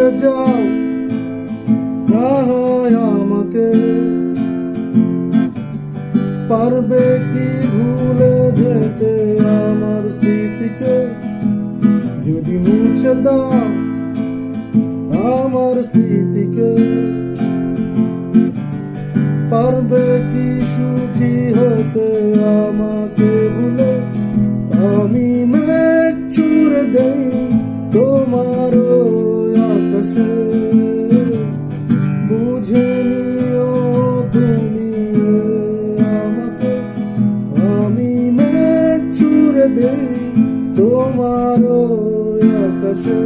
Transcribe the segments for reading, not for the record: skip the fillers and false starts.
ভুলে যাও না হয় আমাকে, পারবে কি ভুলে যেতে আমার স্মৃতিকে? যদি মুছে দাও আমার স্মৃতিকে, পারবে কি সুখী হতে আমাকে ভুলে? আমি মেঘ ছুঁড়ে দেই তোমার আকাশে, বুঝে নিও তুমি আমাকে। আমি মেঘ ছুঁড়ে দেই তোমার আকাশে,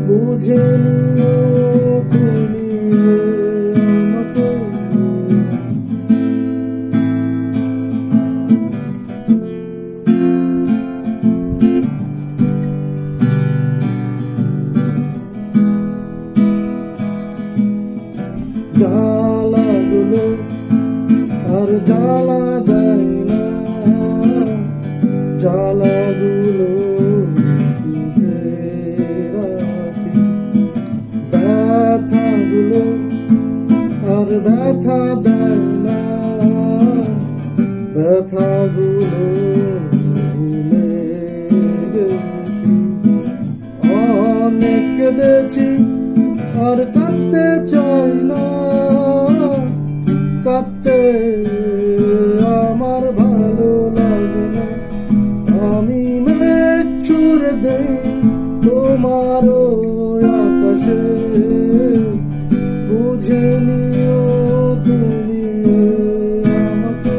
বুঝে নিও তুমি আমাকে। জ্বালাগুলো আর জ্বালা দেয় না, জ্বালাগুলো বুঝে রাখি। ব্যথাগুলো আর ব্যথা দেয় না, ব্যথাগুলো ভুলে গেছি। অনেক কেঁদেছি আর কাঁদতে চাই না, কাঁদতে আমার ভালো লাগে না। আমি মেঘ ছুঁড়ে দেই তোমার আকাশে, বুঝে নিও তুমি আমাকে।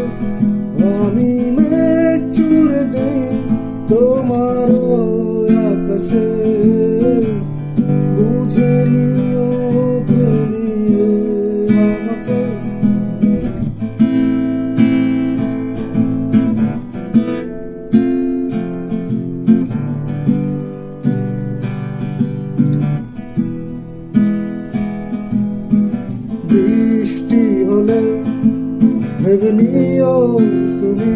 আমি মেঘ ছুঁড়ে দেই তোমার আকাশে, বুঝে নিও তুমি আমাকে। বৃষ্টি হলে ভেবে নিও তুমি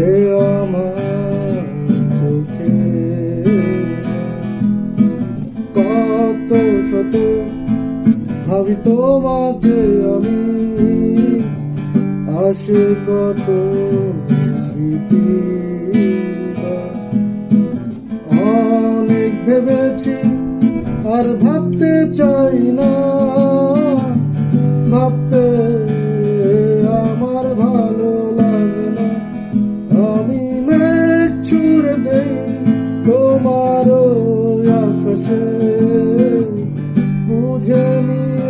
এ আমার চোখে। কত শত ভাবি তোমাকে আমি, আসে কত স্মৃতি। অনেক ভেবেছি আর ভাবতে চাই না, ভাবতে আমার ভালো লাগে না। আমি মেঘ ছুঁড়ে দেই তোমার আকাশে, বুঝে নিও